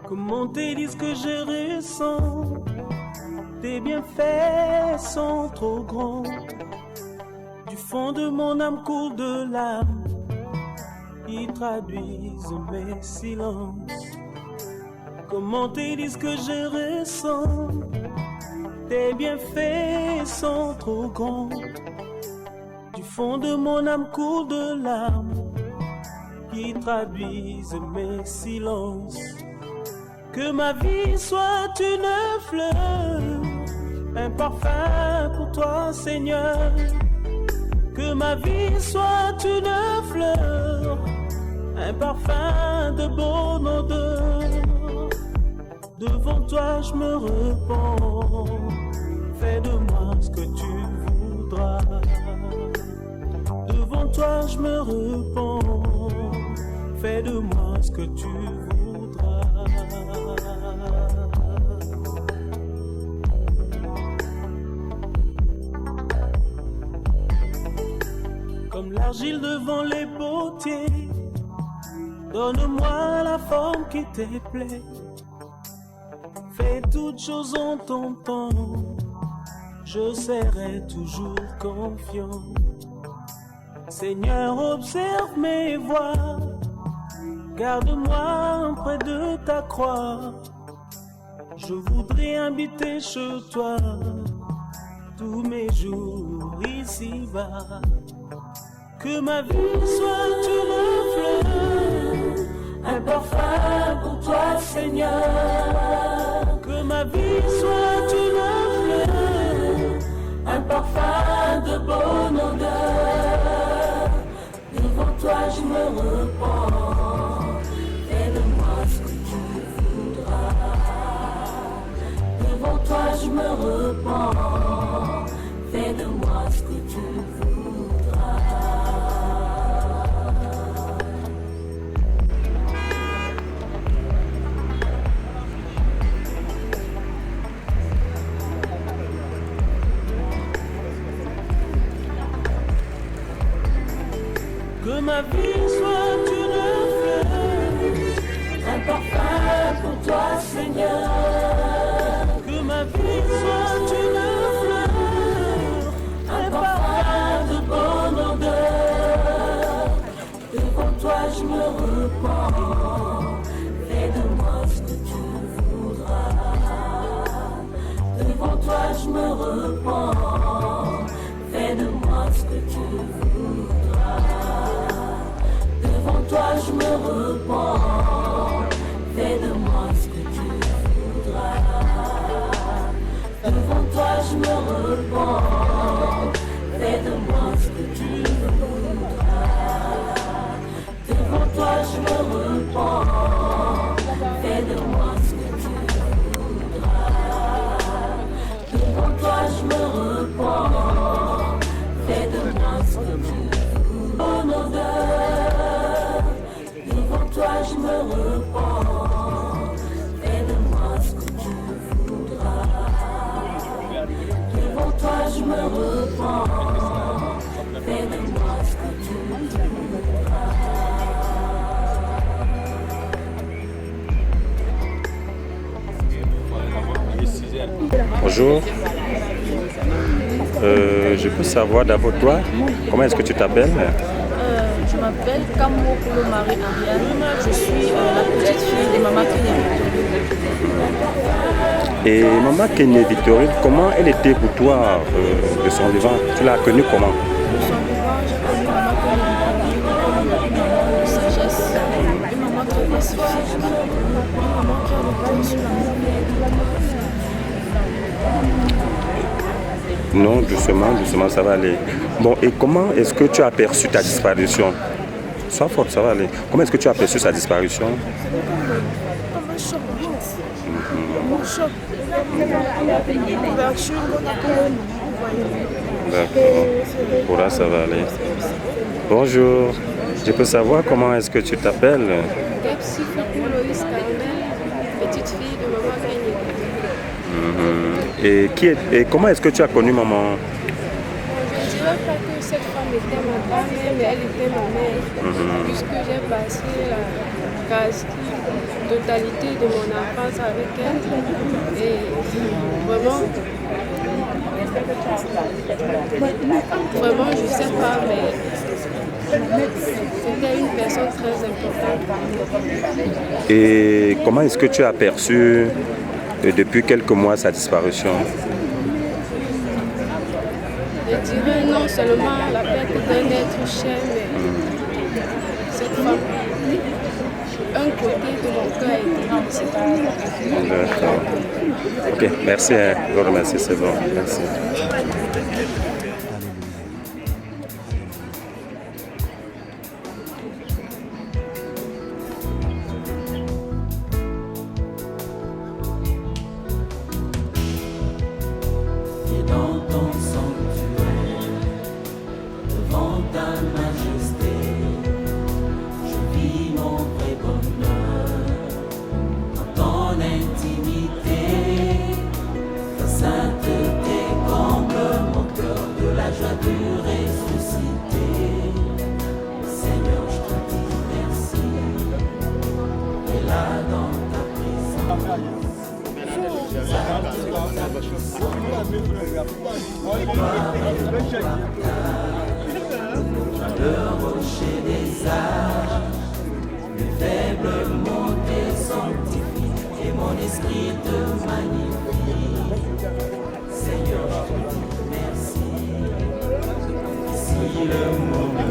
Comment te dire ce que je ressens? Tes bienfaits sont trop grands. Du fond de mon âme coule de larmes qui traduisent mes silences. Comment te dire ce que je ressens? Tes bienfaits sont trop grands. Du fond de mon âme coule de larmes qui traduisent mes silences. Que ma vie soit une fleur, un parfum pour toi, Seigneur. Que ma vie soit une fleur, un parfum de bonne odeur. Devant toi je me repens, fais de moi ce que tu voudras. Devant toi je me repens, fais de moi ce que tu voudras. Comme l'argile devant les potiers, donne-moi la forme qui te plaît. Fais toutes choses en ton temps, je serai toujours confiant. Seigneur, observe mes voies, garde-moi près de ta croix. Je voudrais habiter chez toi tous mes jours ici-bas. Que ma vie soit une fleur, un parfum pour toi, Seigneur. Que ma vie soit une fleur, un parfum de bonne odeur. Devant toi je me repens, fais de moi ce que tu voudras. Devant toi je me repens, fais de moi ce que tu voudras. Que ma vie soit une fleur, un parfum pour toi, Seigneur. Que ma vie soit une fleur, un parfum de bonne odeur. Devant toi je me repens, fais de moi ce que tu voudras. Devant toi je me repens, fais de moi ce que tu voudras. Devant toi je me repens, fais de moi ce que tu voudras. Devant toi je me repens, fais de moi ce que tu voudras. Devant toi je me repens, fais de moi ce que tu voudras. Devant toi je me repens, fais de moi ce que tu voudras. Bonne odeur, devant toi je me repens, fais de moi ce que tu voudras. Devant toi je me repens, fais de moi ce que tu voudras. Bonjour. Je peux savoir d'abord toi, comment est-ce que tu t'appelles? Je m'appelle Kambo Kolo Marie Ariane. Je suis la petite fille de Maman Kenya. Et Maman Kenya Victorine, comment elle était pour toi de son vivant? Tu l'as connue comment? De son vivant, j'ai connu Maman Kenya comme une maman de sagesse, une maman qui est pacifique, une maman qui a le cœur sur l'amour. Non, doucement, ça va aller. Bon, et comment est-ce que tu as perçu ta disparition? Sois forte, ça va aller. Comment est-ce que tu as perçu sa disparition? Comme un choc. Un choc. Une ouverture qu'on a connue. D'accord. Pour là, ça va aller. Bonjour. Je peux savoir comment est-ce que tu t'appelles? Kepsi Fuku Loïs Carmen, petite fille de Maman Kenya. Et comment est-ce que tu as connu maman? Je ne dirais pas que cette femme était ma grand-mère, mais elle était ma mère, puisque j'ai passé la case totalité de mon enfance avec elle. Et vraiment, je ne sais pas, mais c'était une personne très importante. Et comment est-ce que tu as perçu depuis quelques mois sa disparition? Je dirais non seulement la perte d'un être cher, mais cette femme, un côté de mon cœur a été brisé. D'accord. Ok, merci. Je vous remercie, c'est bon. Merci. Le rocher des âges, mes faibles montées sanctifient et mon esprit te magnifie. Seigneur, je te dis merci. Si le moment,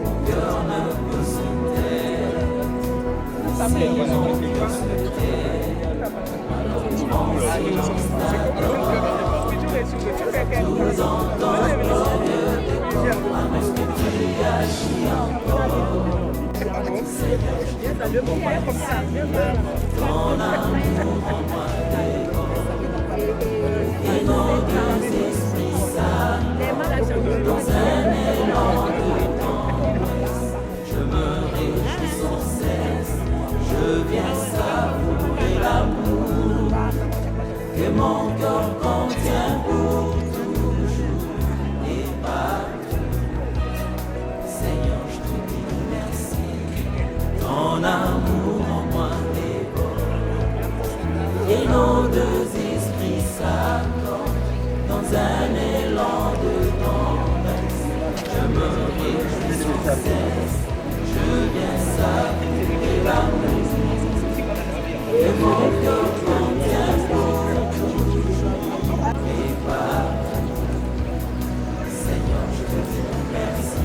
mon cœur ne peut se taire, si mon cœur se tait, alors en silence d'accord, nous entendons Dieu de corps, est-ce que tu agis encore? Seigneur, je te dis merci. Ton amour en moi déborde, et nos deux esprits s'accordent dans un élan de tendresse. Je me réjouis sans cesse, je viens savourer l'amour que mon cœur contient pour toujours et partout. Seigneur, je te dis merci. Ton amour en moi déborde, et nos deux esprits s'accordent dans un élan de tendresse. Je me réjouis sans cesse, je viens savourer l'amour que mon cœur contient pour toujours et partout. Seigneur, je te dis merci.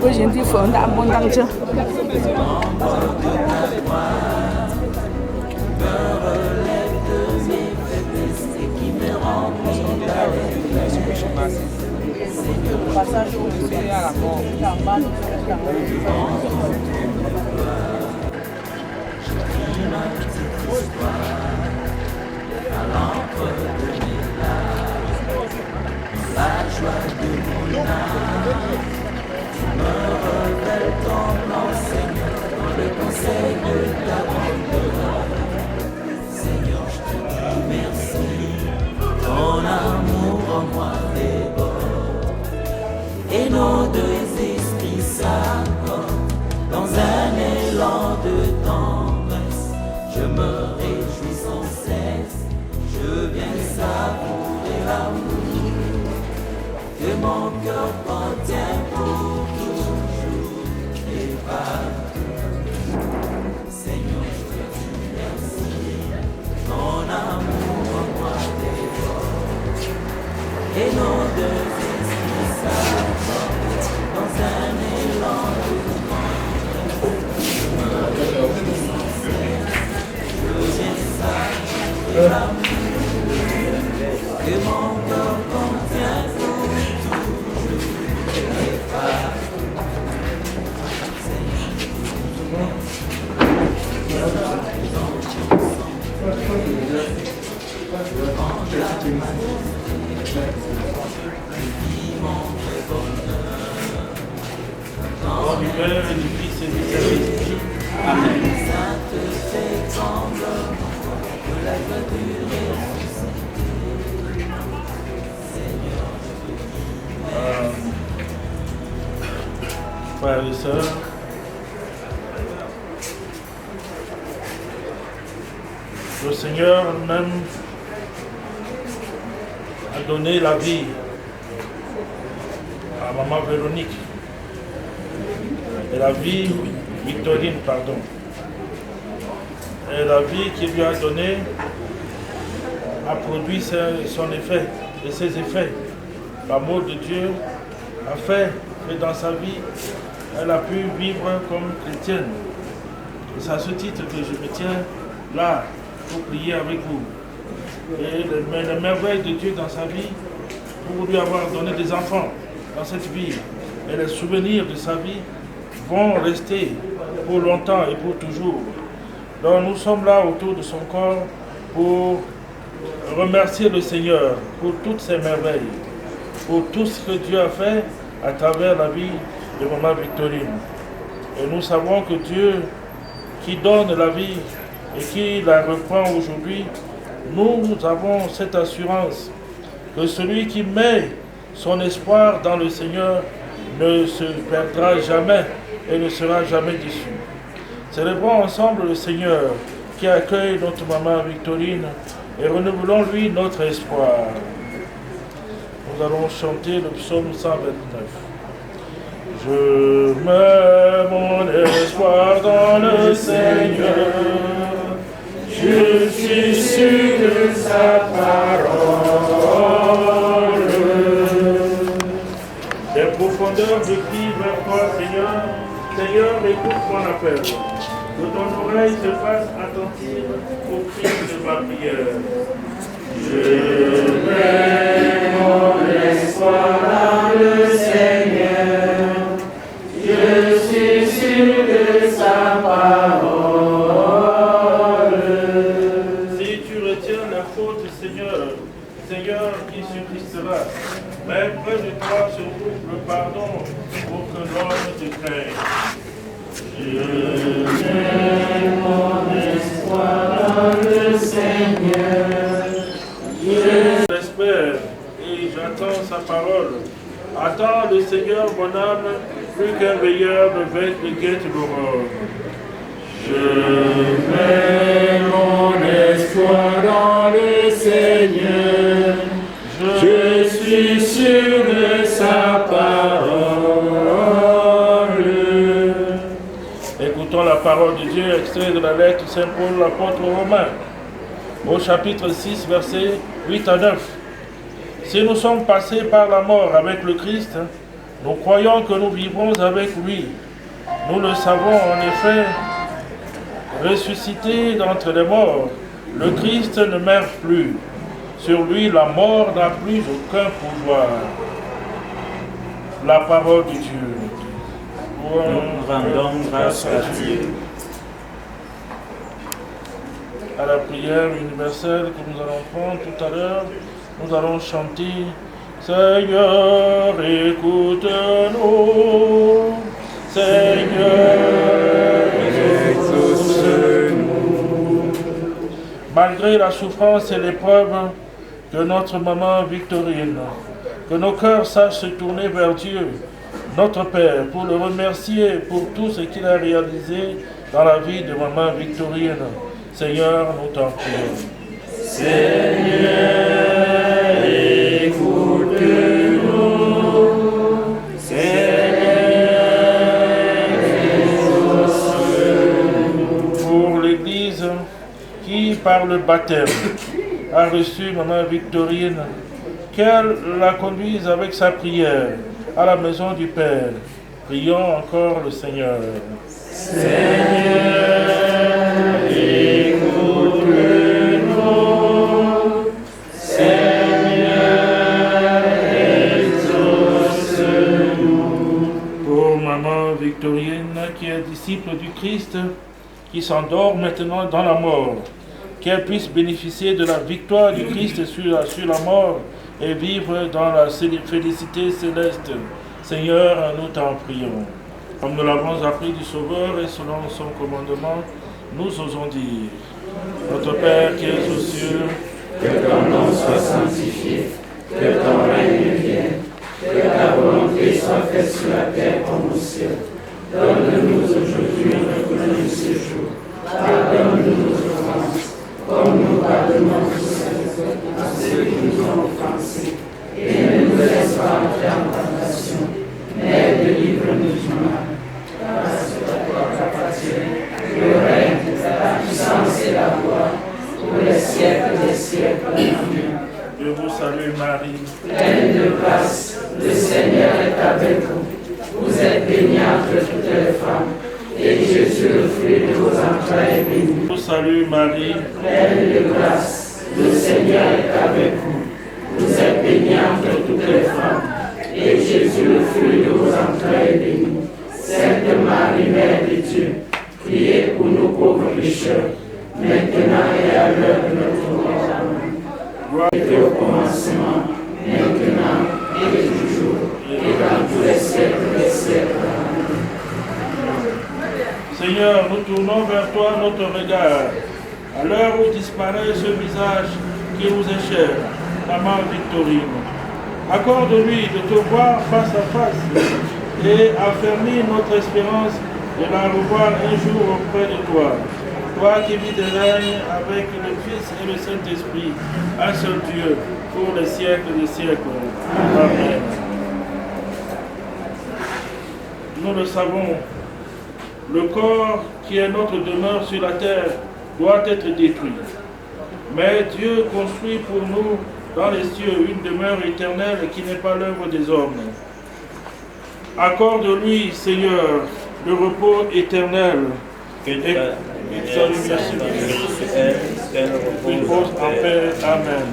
Hoje foi andar abundante. Passage au à la mort. La joie de mon âme, tu me révèles ton nom, Seigneur, dans le conseil de ta grandeur. Seigneur, je te dis merci, ton amour en moi déborde, et nos deux esprits s'accordent dans un élan de tendresse. Je me réjouis sans cesse, je viens savourer l'amour que mon cœur contient pour toujours et partout. Seigneur, je te dis merci, ton amour en moi déborde, et nos deux esprits s'accordent dans un élan de tendresse. Je me réjouis sans cesse, je viens savourer l'amour que mon cœur contient pour toujours. du Père et du Fils et du Saint-Esprit. Amen. Frères et sœurs, le Seigneur même a donné la vie à maman Véronique. Et la vie, Victorine, pardon. Et la vie qu'il lui a donnée a produit son effet et ses effets. L'amour de Dieu a fait que dans sa vie, elle a pu vivre comme chrétienne. Et c'est à ce titre que je me tiens là pour prier avec vous. Et les merveilles de Dieu dans sa vie, pour lui avoir donné des enfants dans cette vie. Et les souvenirs de sa vie vont rester pour longtemps et pour toujours. Donc nous sommes là autour de son corps pour remercier le Seigneur pour toutes ses merveilles, pour tout ce que Dieu a fait à travers la vie de maman Victorine. Et nous savons que Dieu qui donne la vie et qui la reprend aujourd'hui, nous avons cette assurance que celui qui met son espoir dans le Seigneur ne se perdra jamais et ne sera jamais déçu. Célébrons ensemble le Seigneur qui accueille notre maman Victorine et renouvelons-lui notre espoir. Nous allons chanter le psaume 129. Je mets mon espoir dans le Seigneur, je suis sûr de sa parole. Des profondeurs de cri vers toi, Seigneur, Seigneur, écoute mon appel. Que ton oreille se fasse attentive au cri de ma prière. Je mets mon espoir dans le Seigneur, je suis sûr de sa parole. Si tu retiens la faute, Seigneur qui subsistera, mais près de toi se trouve le pardon pour que l'homme te craigne. Je mets mon espoir dans le Seigneur, je l'espère et j'attends sa parole. Attends le Seigneur, mon âme, plus qu'un veilleur ne guette l'aurore. Je mets mon espoir dans le Seigneur, je suis sûr de sa parole. Écoutons la parole de Dieu, extrait de la lettre de Saint Paul, l'apôtre aux Romains, au chapitre 6, versets 8 à 9. Si nous sommes passés par la mort avec le Christ, nous croyons que nous vivrons avec lui. Nous le savons en effet, ressuscité d'entre les morts, le Christ ne meurt plus. Sur lui, la mort n'a plus aucun pouvoir. La parole de Dieu. Nous rendons grâce à Dieu. À la prière universelle que nous allons prendre tout à l'heure, nous allons chanter Seigneur, écoute-nous, Seigneur, exauce-nous. Malgré la souffrance et l'épreuve de notre maman Victorine, que nos cœurs sachent se tourner vers Dieu, notre Père, pour le remercier pour tout ce qu'il a réalisé dans la vie de maman Victorine. Seigneur, nous t'en prions. Seigneur, écoute-nous. Seigneur, exauce-nous. Pour l'Église qui, par le baptême, a reçu maman Victorine, qu'elle la conduise avec sa prière à la maison du Père. Prions encore le Seigneur. Seigneur, écoute-nous. Seigneur, exauce-nous. Pour maman Victorine, qui est disciple du Christ, qui s'endort maintenant dans la mort, qu'elle puisse bénéficier de la victoire du Christ sur la mort et vivre dans la félicité céleste. Seigneur, nous t'en prions. Comme nous l'avons appris du Sauveur et selon son commandement, nous osons dire: Notre Père qui es aux cieux, que ton nom soit sanctifié, que ton règne vienne, que ta volonté soit faite sur la terre comme au ciel. Donne-nous aujourd'hui notre pain de ce jour. Pardonne-nous nos offenses, comme nous pardonnons aussi à ceux qui nous ont offensés. Et ne nous laisse pas entrer en tentation, mais délivre-nous du mal. Car c'est à toi qu'appartient le règne, la puissance et la gloire, pour les siècles des siècles. Amen. Je vous salue Marie, pleine de grâce, le Seigneur est avec vous. Vous êtes bénie entre toutes les femmes, et Jésus, le fruit de vos entrailles, est béni. je vous salue Marie, pleine de grâce, le Seigneur est avec vous. Vous êtes bénie entre toutes les femmes, et Jésus, le fruit de vos entrailles, est béni. Sainte Marie, Mère de Dieu, priez pour nous pauvres pécheurs, maintenant et à l'heure de notre mort. Amen. gloire Et au commencement, maintenant et toujours, et dans tous les siècles des siècles. Amen. Seigneur, nous tournons vers toi notre regard. À l'heure où disparaît ce visage qui vous est cher, Maman Victorine, accorde-lui de te voir face à face et affermis notre espérance de la revoir un jour auprès de toi. Toi qui vis et règnes avec le Fils et le Saint-Esprit, un seul Dieu, pour les siècles des siècles. Amen. Nous le savons, le corps qui est notre demeure sur la terre doit être détruit. Mais Dieu construit pour nous dans les cieux une demeure éternelle qui n'est pas l'œuvre des hommes. Accorde-lui, Seigneur, le repos éternel. Et sa lumière repose en paix. Amen.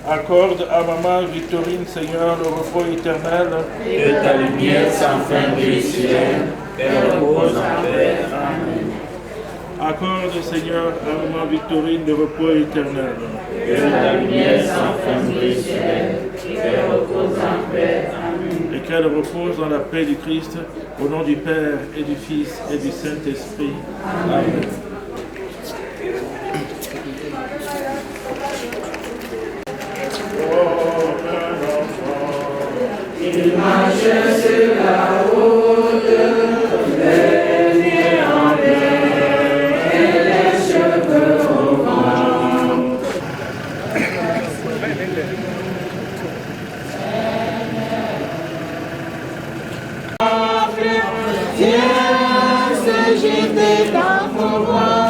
Accorde à Maman Victorine, Seigneur, le repos éternel. Que ta lumière sans fin brille sur elle, qu'elle repose en paix. Amen. Accorde, Seigneur, à Maman Victorine, le repos éternel. Que ta lumière sans fin brille sur elle, qu'elle repose en paix. Amen. Et qu'elle repose dans la paix du Christ, au nom du Père et du Fils et du Saint-Esprit. Amen. Il marche sur la route, venu en paix, et les cheveux au vent. Viens se jeter dans vos bras.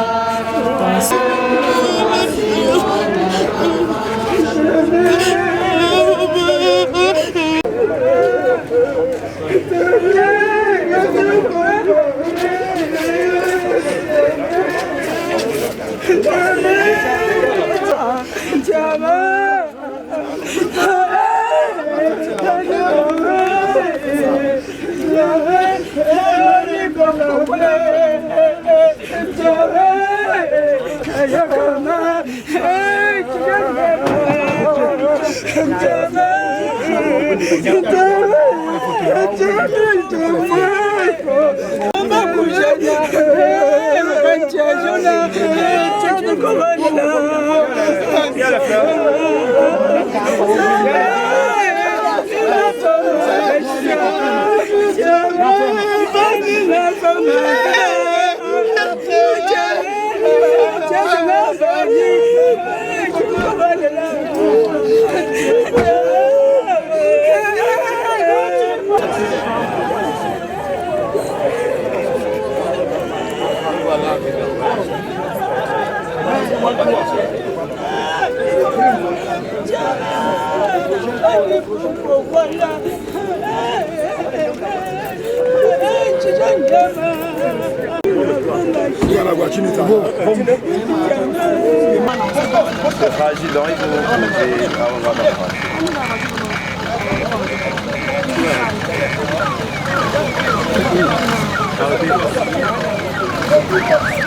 C'est fragile, donc il faut poser avant la France.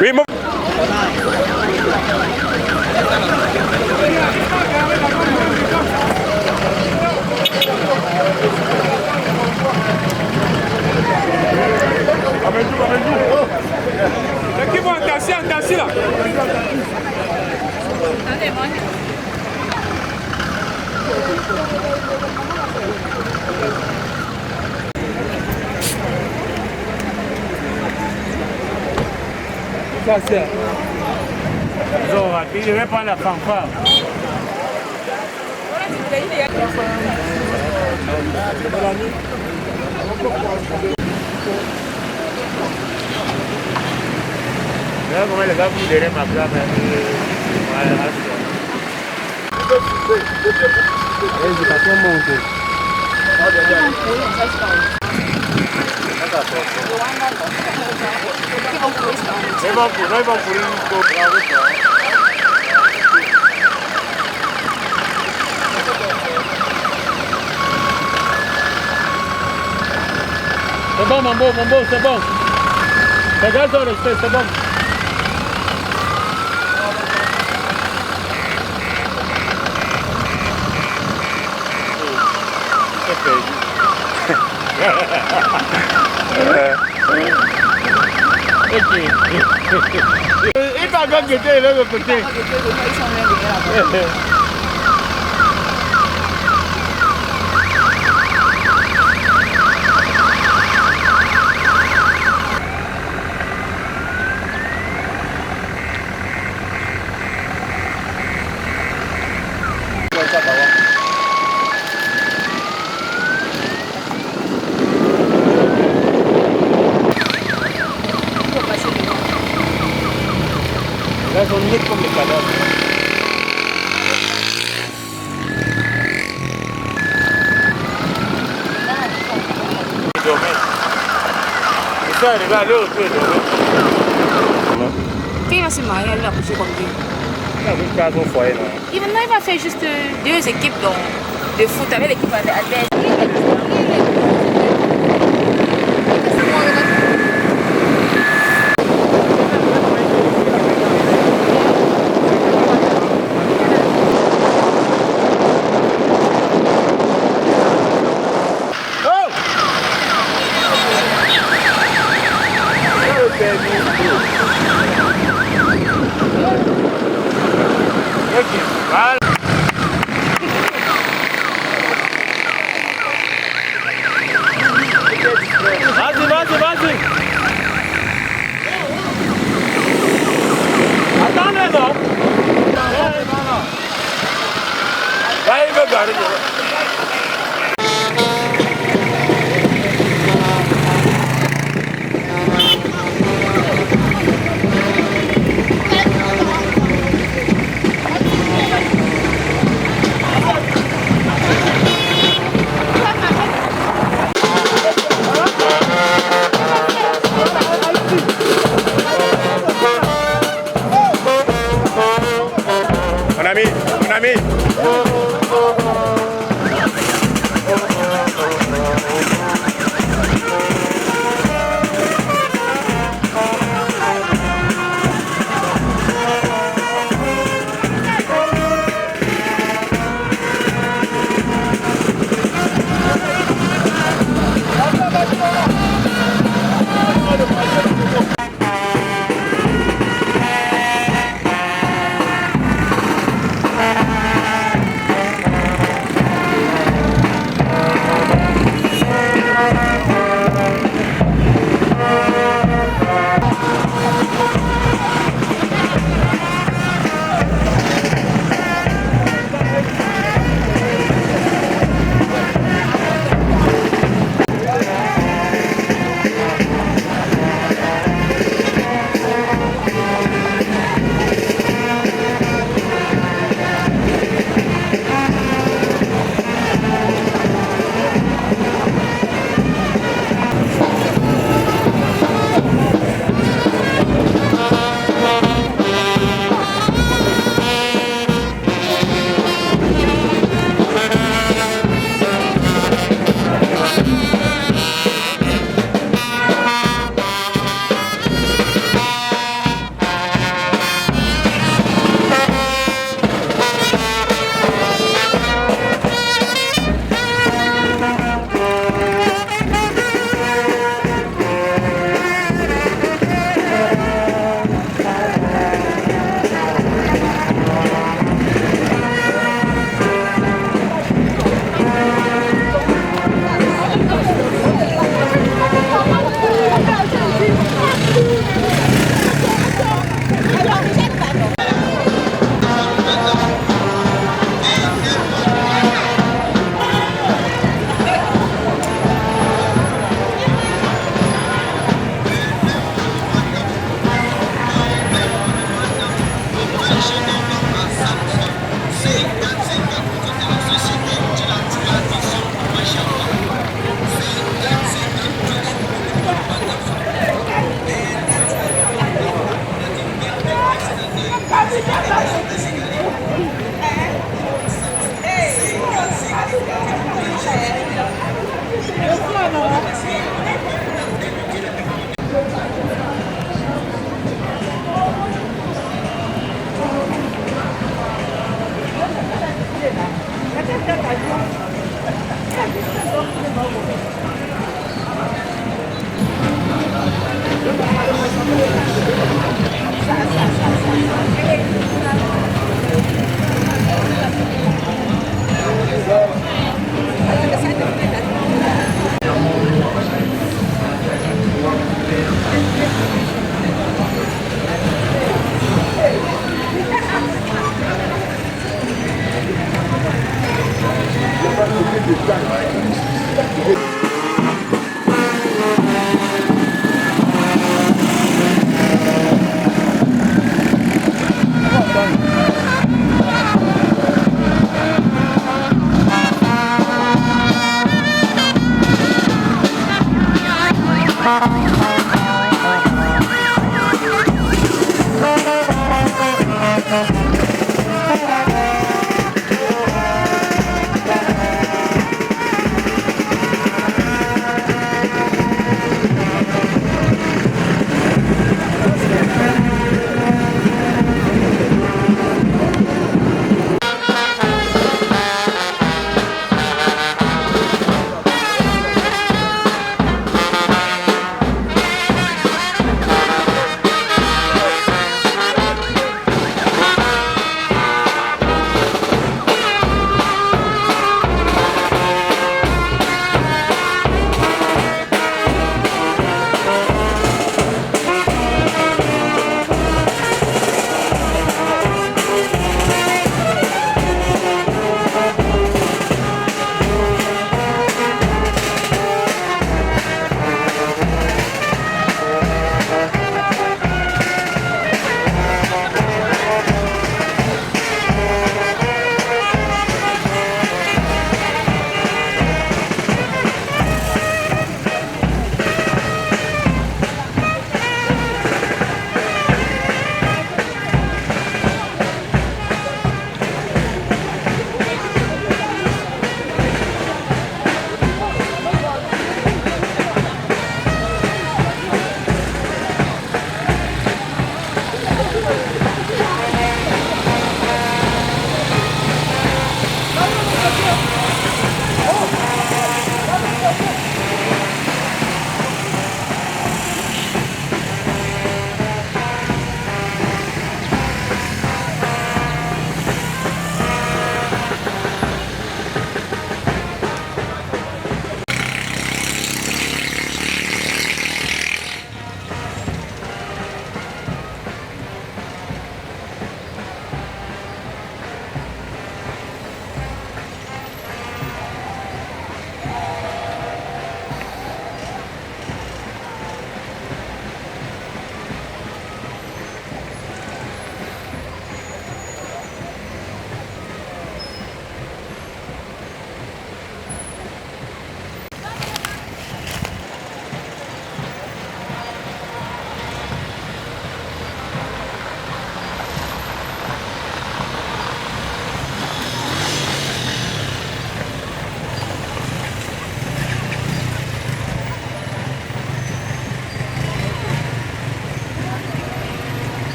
Oui, mon... Je vais prendre la fanfare. Comment les gars vous direz ma place. Éducation montée. C'est bon pour c'est bon, mon beau, c'est bon. Regarde ton respect, c'est bon. C'est perdu. Il va encore guetter de l'autre côté. Là, ils sont nets comme les cadavres. Ils dormaient. Et ça, regarde, l'autre peut dormir. Quand il va se marier, elle va coucher comme lui. Il va faire un foyer, non? Il va faire juste 2 équipes de foot avec l'équipe adverse. Vas-y. Attendez, non? Là, il veut garder. Mon ami.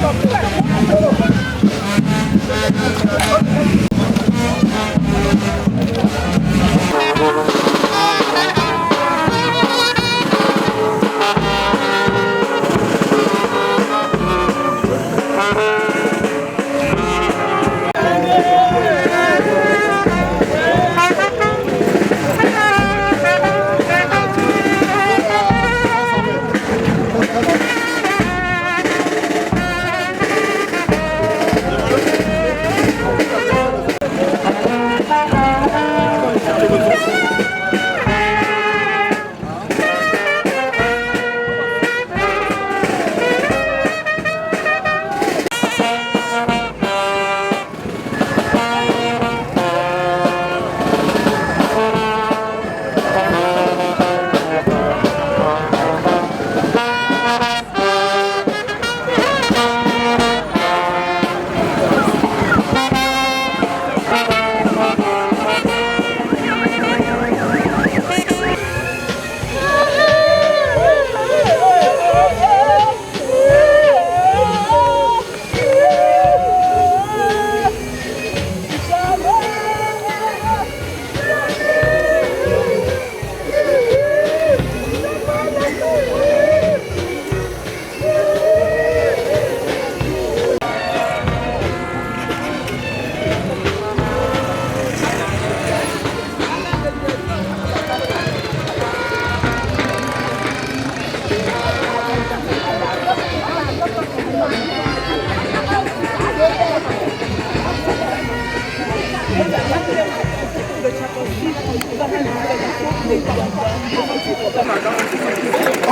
On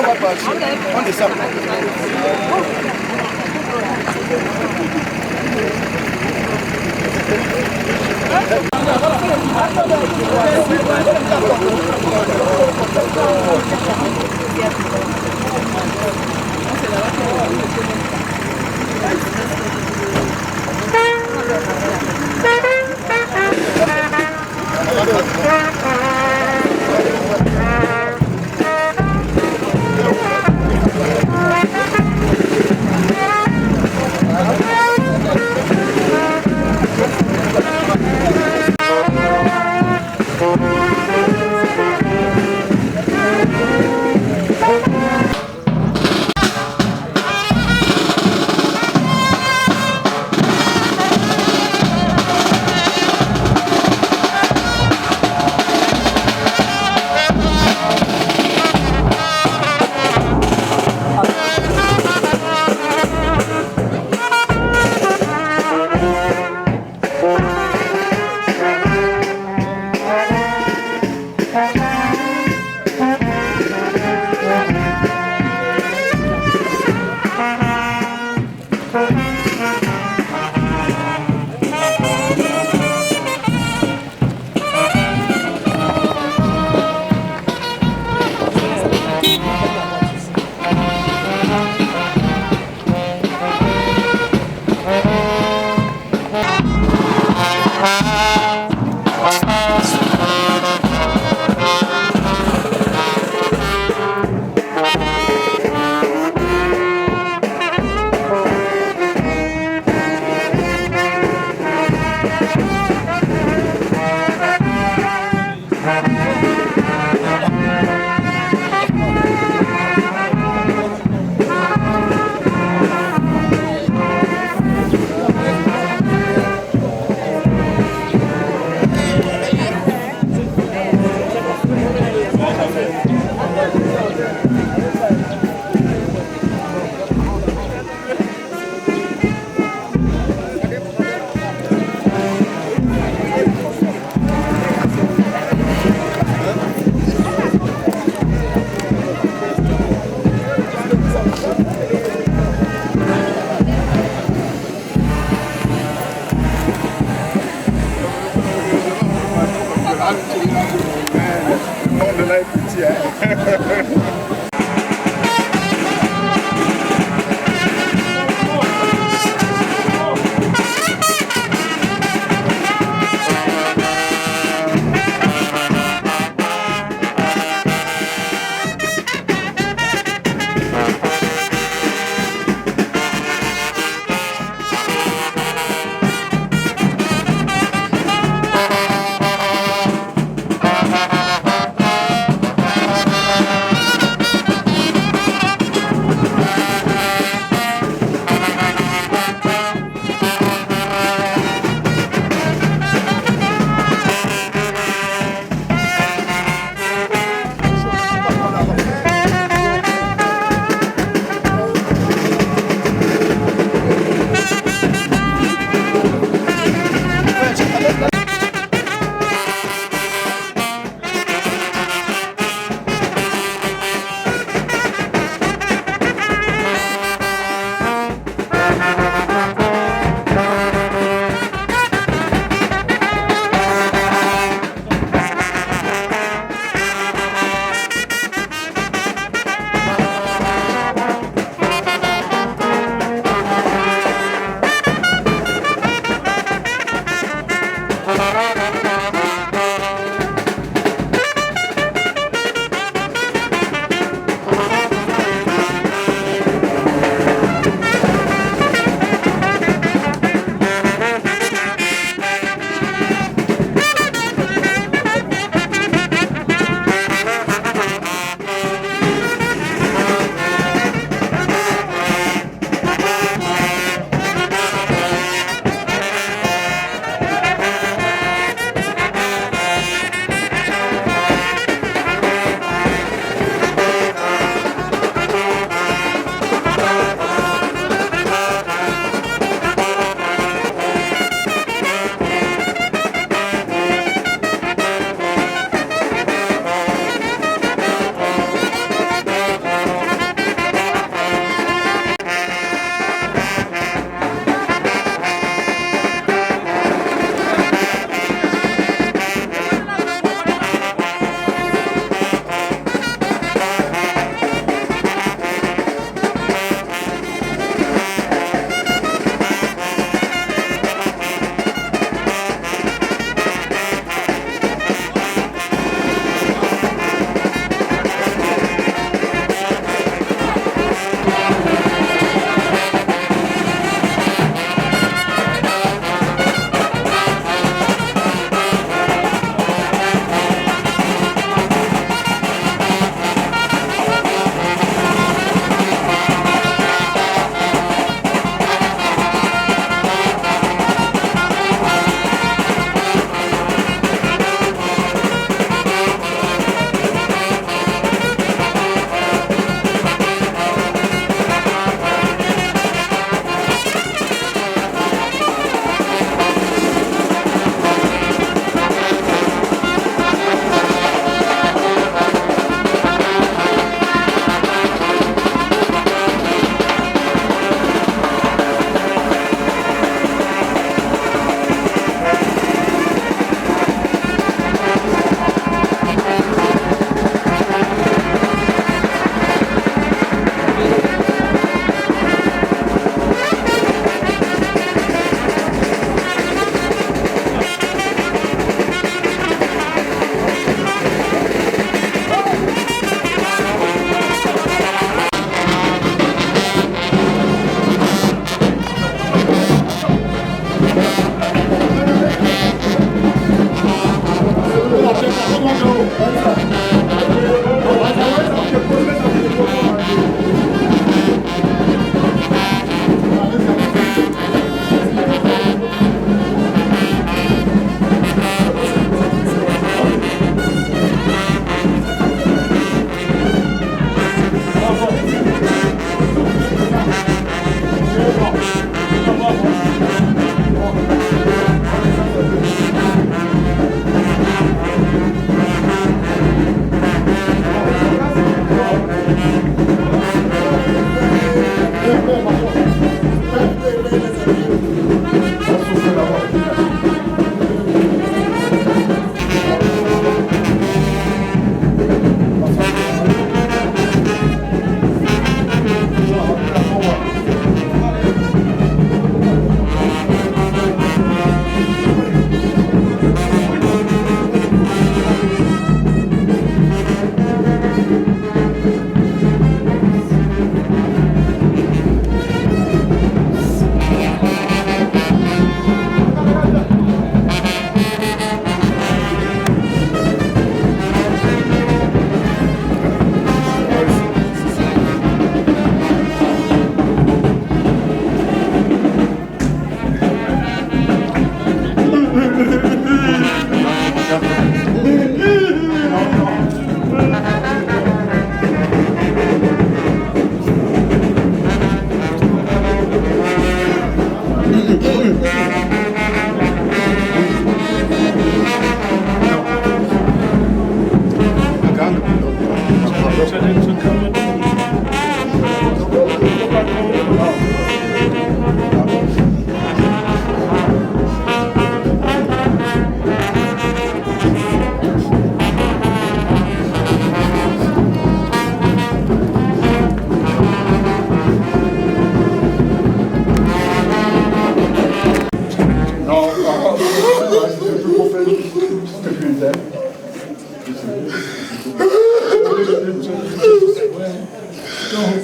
va partir. On descend.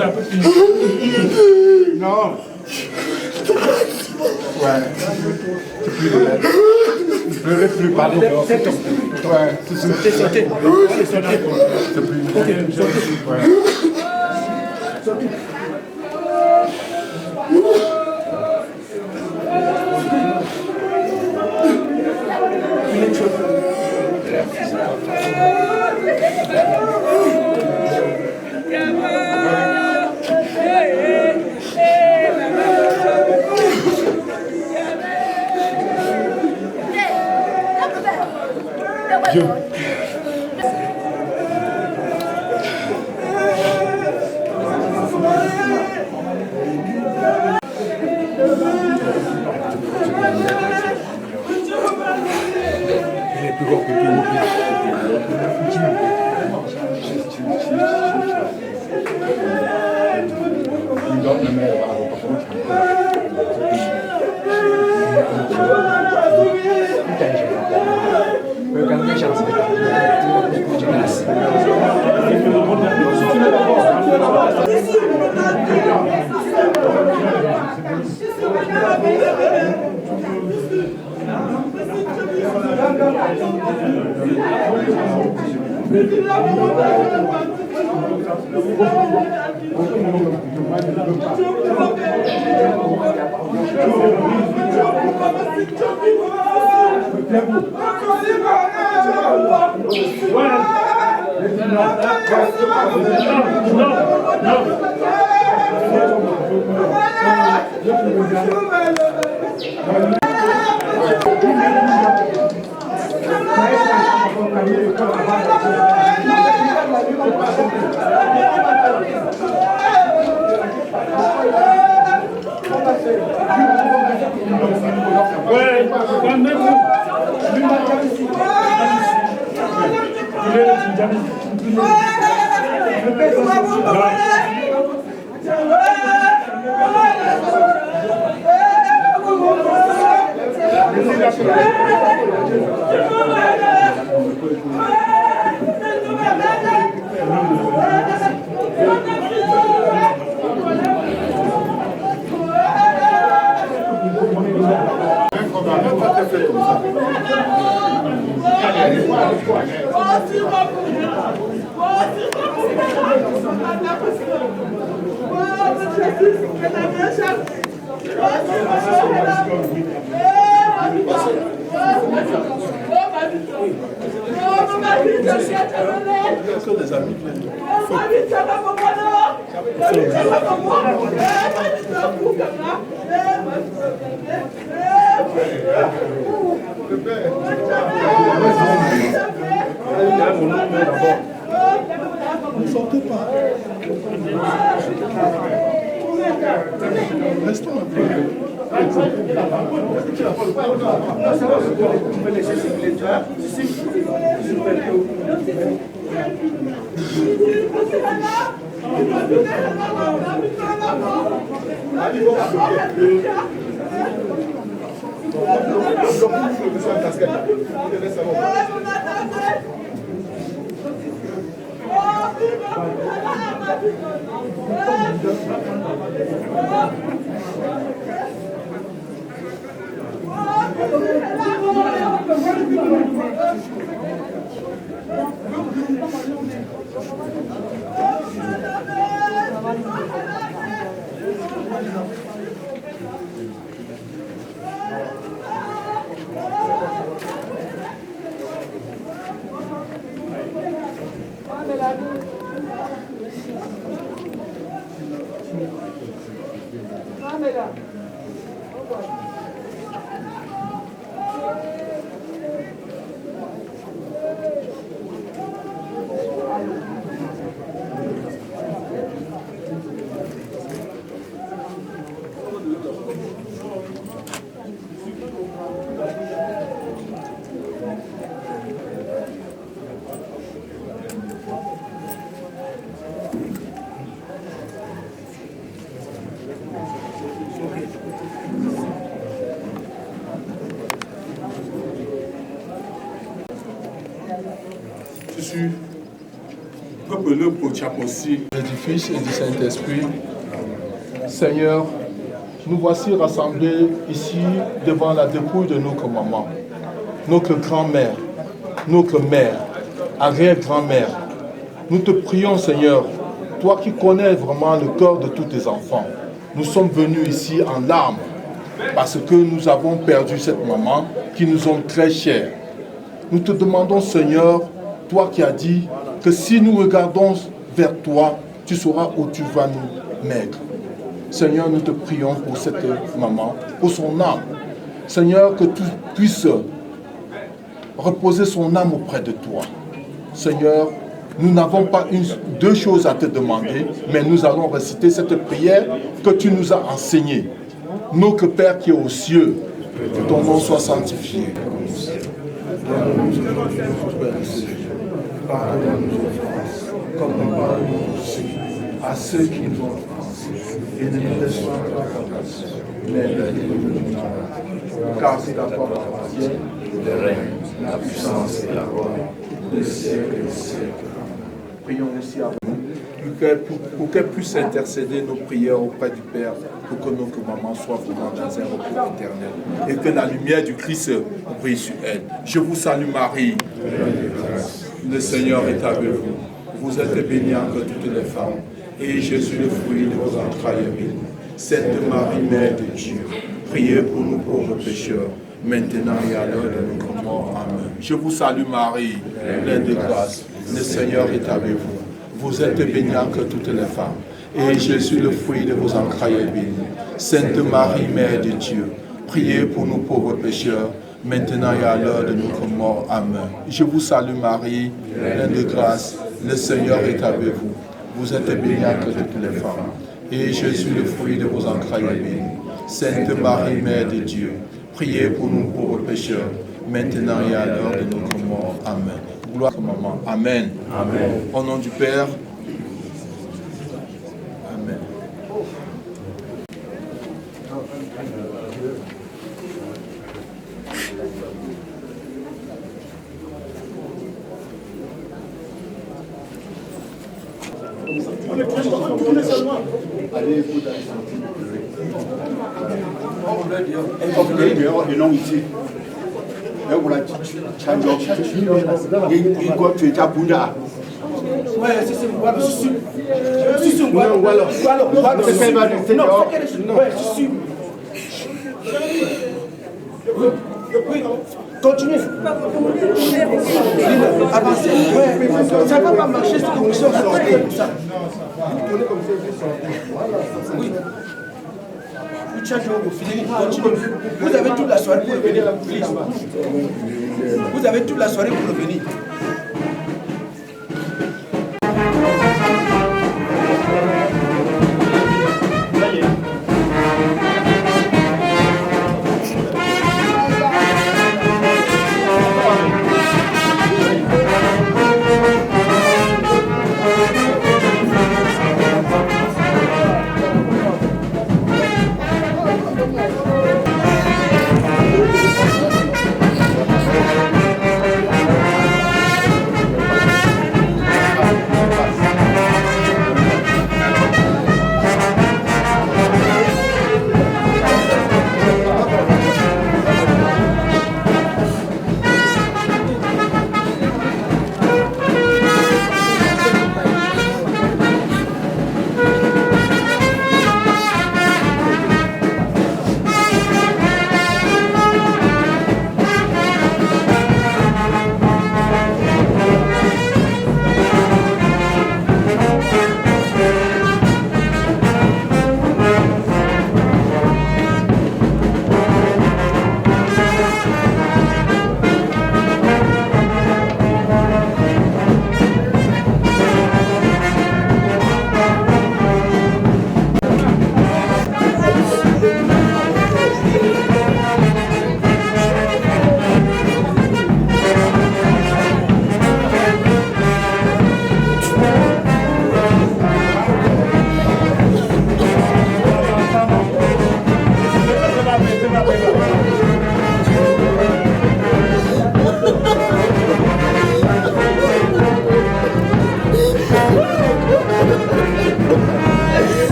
c'est un peu fini. Non. Ouais. Ne pleurez plus, pardon. Ouais, sautez. C'est plus. Ok, ouais. Dieu. Il est plus grand que tout. Ne sortez pas. Restons un peu. Du Fils et du Saint-Esprit. Seigneur, nous voici rassemblés ici devant la dépouille de notre maman, notre grand-mère, notre mère, arrière-grand-mère. Nous te prions, Seigneur, toi qui connais vraiment le cœur de tous tes enfants. Nous sommes venus ici en larmes parce que nous avons perdu cette maman qui nous est très chère. Nous te demandons, Seigneur, toi qui as dit que si nous regardons vers toi, tu sauras où tu vas nous mettre. Seigneur, nous te prions pour cette maman, pour son âme. Seigneur, que tu puisses reposer son âme auprès de toi. Seigneur, nous n'avons pas deux choses à te demander, mais nous allons réciter cette prière que tu nous as enseignée. Notre Père qui est aux cieux, que ton nom soit sanctifié. Pardonne-nous nos offenses, comme nous pardonnons aussi à ceux qui nous ont offensés. Et ne nous laisse pas entrer en tentation, mais délivre-nous du mal. Car c'est ta parole appartient, le règne, la puissance et la gloire, des siècles et des siècles. Prions aussi à vous, pour qu'elle puisse intercéder nos prières auprès du Père, pour que notre maman soit vraiment dans un repos éternel, et que la lumière du Christ brille sur elle. Je vous salue Marie. Le Seigneur est avec vous. Vous êtes bénie entre toutes les femmes, et Jésus, le fruit de vos entrailles, est béni. Sainte Marie, Mère de Dieu, priez pour nous pauvres pécheurs, maintenant et à l'heure de notre mort. Amen. Je vous salue Marie, pleine de grâce. Le Seigneur est avec vous. Vous êtes bénie entre toutes les femmes, et Jésus, le fruit de vos entrailles, est béni. Sainte Marie, Mère de Dieu, priez pour nous pauvres pécheurs, maintenant et à l'heure de notre mort. Amen. Je vous salue Marie, pleine de grâce, le Seigneur est avec vous. Vous êtes bénie entre toutes les femmes, et Jésus, le fruit de vos entrailles, est béni. Sainte Marie, Mère de Dieu, priez pour nous pauvres pécheurs, maintenant et à l'heure de notre mort. Amen. Gloire à maman. Amen. Amen. Au nom du Père. Amen. Allez, vous allez ici. Continuez. Avancez. Ça ne va pas marcher ce que vous sortez comme ça. Oui. Vous avez toute la soirée pour revenir. Vous avez toute la soirée pour revenir.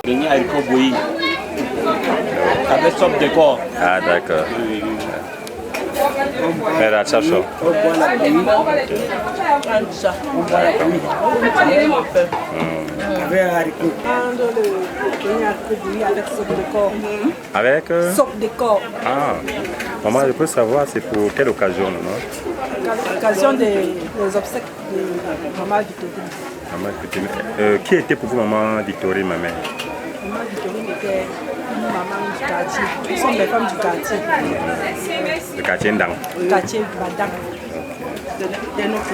Beignet haricot bouilli. Avec somme de corps. Ah, d'accord. Mère à chaud. On boit la bouillie. On boit la bouillie. Avec haricot. Avec soupe de corps. Avec Soupe de corps. Ah, maman, je peux savoir c'est pour quelle occasion, non? L'occasion des obsèques de maman Victorine. Maman Victorine. Qui était pour vous maman Victorine, ma mère? Maman Victorine était une maman du quartier. Nous sommes des femmes du quartier. Le quartier Ndang. Le quartier Badang. C'est notre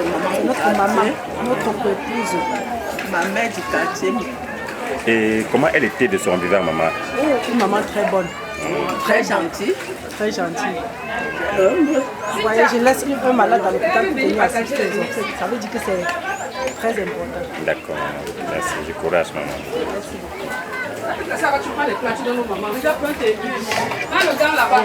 maman, notre épouse. Ma mère du quartier. Et comment elle était de son vivant, maman? Oh, une maman très bonne. Très gentille. Très gentille. Vous voyez, je laisse un malade à l'hôpital pour venir assister aux obsèques. Ça veut dire que c'est très important. D'accord, merci. Du courage, maman. Merci beaucoup. Ça va, tu prends les plats, tu donnes aux mamans. Déjà, prends tes huiles. Prends le gars là-bas.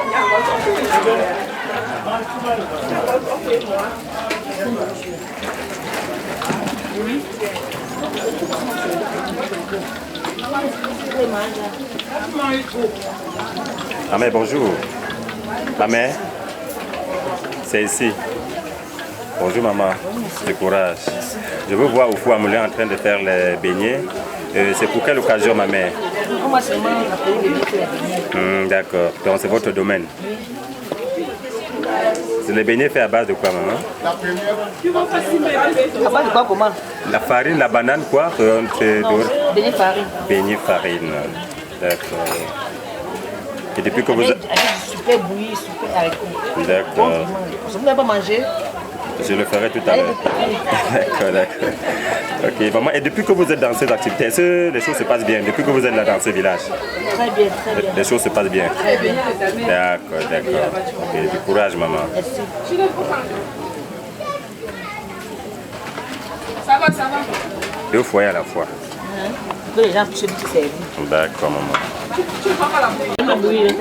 Ah mais bonjour. Ah mais c'est ici. Bonjour maman. Du courage. Je veux voir au four à moulin en train de faire les beignets. C'est pour quelle occasion ma mère? Moi seulement appeler les beignets. D'accord. Donc c'est votre domaine. C'est les beignets faits à base de quoi maman? À base de quoi comment? La farine, la banane quoi? Beignets farine. Beignets farine. D'accord. Et depuis que vous... Avec du super bouilli, super haricot. D'accord. Vous n'avez pas mangé? Je le ferai tout à l'heure. D'accord, d'accord. Ok, maman, et depuis que vous êtes dans cette activité, est-ce que les choses se passent bien? Depuis que vous êtes là dans ce village? Très bien, très bien. Les choses se passent bien? Très bien. D'accord, d'accord. Ok, du courage, maman. Merci. Ça va, ça va. Deux foyers à la fois. Que les gens puissent se servir. D'accord, maman. Tu prends pas la bouillie.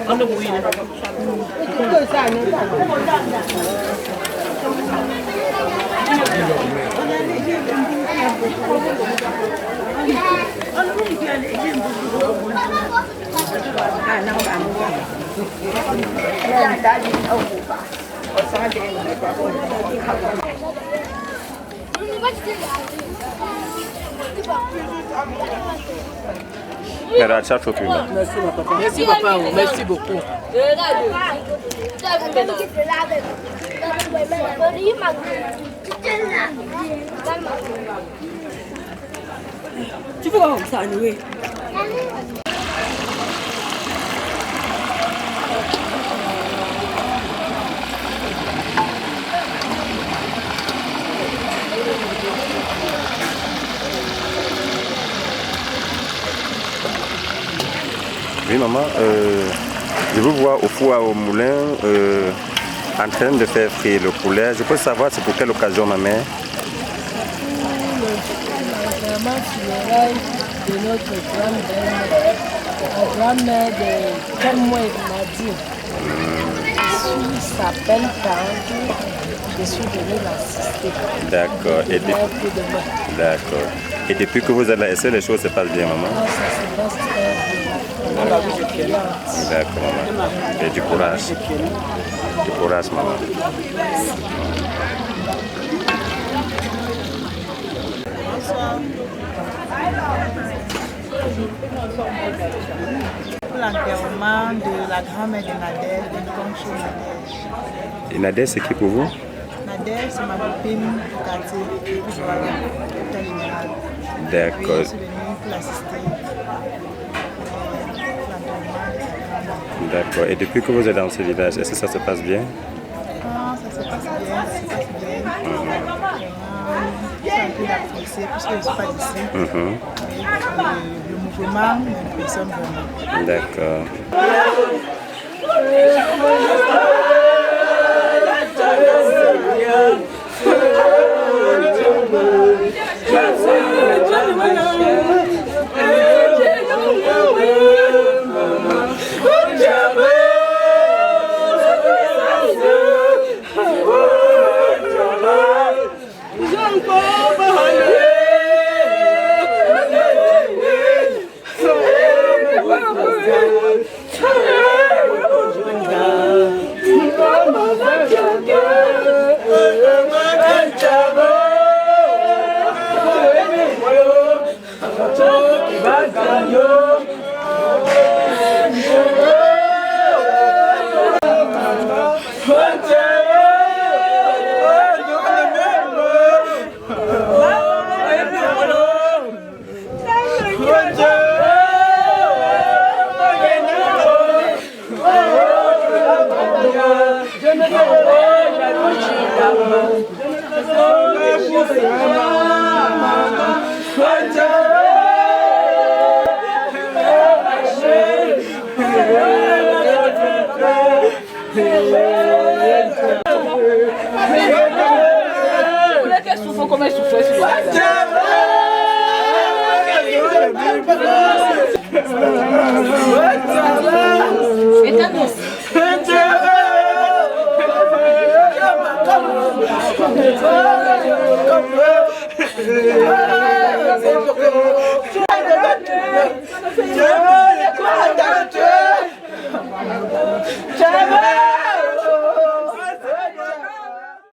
On le bouillie. Merci, papa. Merci, papa. Merci beaucoup. Tu peux voir ça, Noé. Oui, maman, je veux voir au four au moulin en train de faire frire le poulet. Je peux savoir c'est pour quelle occasion, ma mère? Le funérailles de notre grand-mère, la grand-mère de quel mois il m'a dit. suis s'appelle Karine. Je suis venue l'assister. D'accord. D'accord. Et depuis que vous êtes là, est-ce que les choses se passent bien, maman? Non, ça se passe très bien. D'accord, maman. Et du courage. Du courage, maman. Bonsoir. Pour l'enterrement de la grand-mère de Nadège, de Concho Nadège. Et Nadège, c'est qui pour vous? Nadège, c'est ma copine du quartier, voilà, capitaine général. D'accord. Je suis venue pour l'assister. D'accord. Et depuis que vous êtes dans ce village, est-ce que ça se passe bien? Ah, ça se passe bien, ça se passe bien. Je suis un peu d'apprécier puisque je ne suis pas d'ici. Le mouvement m'impressionne vraiment. D'accord. Come